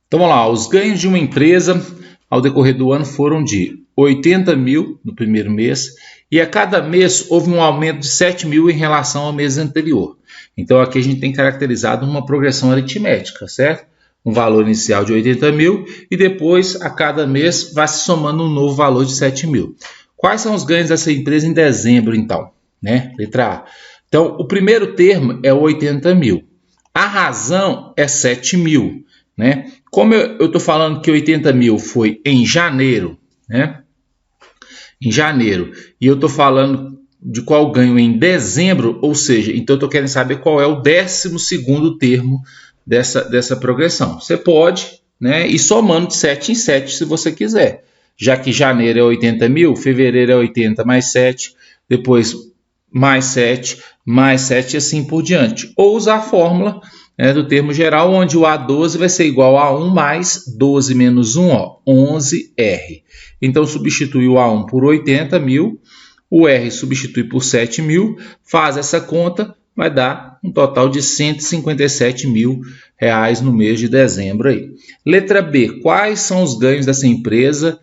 Então vamos lá, os ganhos de uma empresa ao decorrer do ano foram de 80 mil no primeiro mês e a cada mês houve um aumento de 7 mil em relação ao mês anterior. Então aqui a gente tem caracterizado uma progressão aritmética, certo? Um valor inicial de 80 mil e depois a cada mês vai se somando um novo valor de 7 mil. Quais são os ganhos dessa empresa em dezembro então? Letra A. Então o primeiro termo é 80 mil. A razão é 7 mil. Como eu estou falando que 80 mil foi em janeiro, em janeiro, e eu estou falando de qual ganho em dezembro, ou seja, então eu estou querendo saber qual é o 12º termo dessa progressão. Você pode ir somando de 7 em 7 se você quiser, já que janeiro é 80 mil, fevereiro é 80 mais 7, depois mais 7 e assim por diante. Ou usar a fórmula do termo geral, onde o A12 vai ser igual a 1 mais 12 menos 1, 11R. Então, substitui o A1 por 80 mil, o R substitui por 7 mil, faz essa conta, vai dar um total de 157 mil reais no mês de dezembro. Aí. Letra B, quais são os ganhos dessa empresa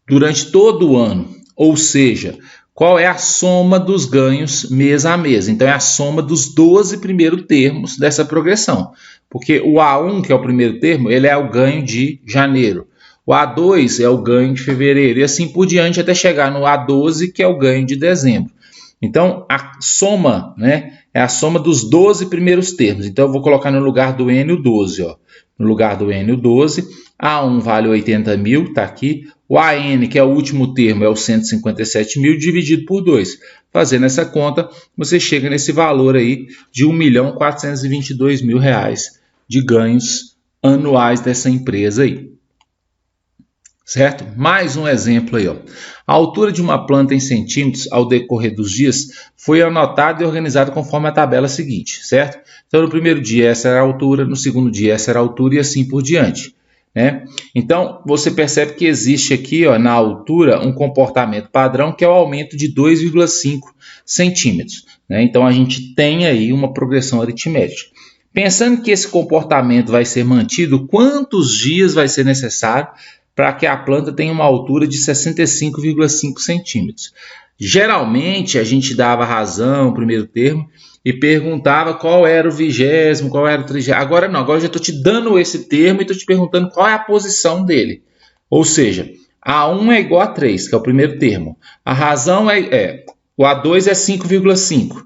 durante todo o ano? Ou seja, qual é a soma dos ganhos mês a mês? Então, é a soma dos 12 primeiros termos dessa progressão. Porque o A1, que é o primeiro termo, ele é o ganho de janeiro. O A2 é o ganho de fevereiro. E assim por diante até chegar no A12, que é o ganho de dezembro. Então, a soma é a soma dos 12 primeiros termos. Então, eu vou colocar no lugar do N o 12. No lugar do N o 12. A1 vale 80 mil, está aqui. O AN, que é o último termo, é o 157 mil dividido por 2. Fazendo essa conta, você chega nesse valor aí de R$ 1.422.000 reais de ganhos anuais dessa empresa aí. Certo? Mais um exemplo aí. A altura de uma planta em centímetros ao decorrer dos dias foi anotada e organizada conforme a tabela seguinte, certo? Então, no primeiro dia essa era a altura, no segundo dia essa era a altura e assim por diante. Então, você percebe que existe aqui na altura um comportamento padrão que é o aumento de 2,5 centímetros. Então, a gente tem aí uma progressão aritmética. Pensando que esse comportamento vai ser mantido, quantos dias vai ser necessário para que a planta tenha uma altura de 65,5 centímetros? Geralmente, a gente dava razão, primeiro termo, e perguntava qual era o 20º, qual era o 30º. Agora não, agora eu já estou te dando esse termo e estou te perguntando qual é a posição dele. Ou seja, A1 é igual a 3, que é o primeiro termo. A razão o A2 é 5,5.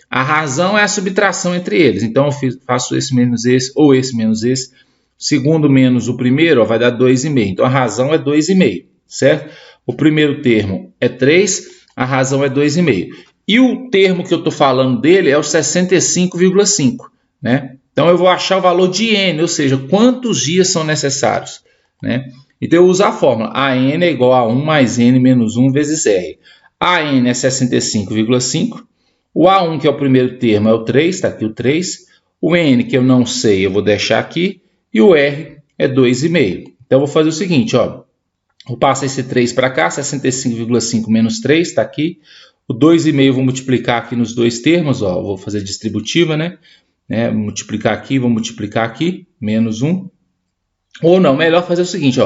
A razão é a subtração entre eles. Então, eu faço esse menos esse, ou esse menos esse. Segundo menos o primeiro vai dar 2,5. Então, a razão é 2,5, certo? O primeiro termo é 3, a razão é 2,5. E o termo que eu estou falando dele é o 65,5. Então, eu vou achar o valor de N, ou seja, quantos dias são necessários. Então, eu uso a fórmula. AN é igual a 1 mais N menos 1 vezes R. AN é 65,5. O A1, que é o primeiro termo, é o 3, está aqui o 3. O N, que eu não sei, eu vou deixar aqui. E o R é 2,5. Então, eu vou fazer o seguinte, vou passar esse 3 para cá, 65,5 menos 3, está aqui. O 2,5 eu vou multiplicar aqui nos dois termos, vou fazer distributiva, multiplicar aqui, vou multiplicar aqui, menos 1. Ou não, melhor fazer o seguinte,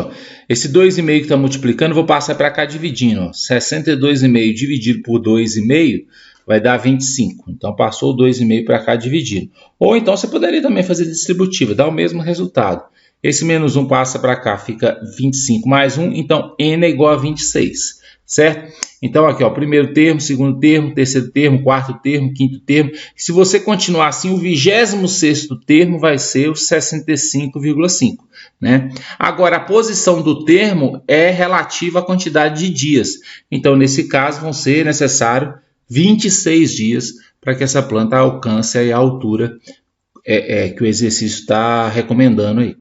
esse 2,5 que está multiplicando, eu vou passar para cá dividindo. 62,5 dividido por 2,5 vai dar 25. Então, passou o 2,5 para cá dividindo. Ou então, você poderia também fazer distributiva, dá o mesmo resultado. Esse menos 1 passa para cá, fica 25 mais 1, então N é igual a 26, certo? Então, aqui, primeiro termo, segundo termo, terceiro termo, quarto termo, quinto termo. Se você continuar assim, o 26º termo vai ser o 65,5. Agora, a posição do termo é relativa à quantidade de dias. Então, nesse caso, vão ser necessários 26 dias para que essa planta alcance a altura que o exercício está recomendando aí.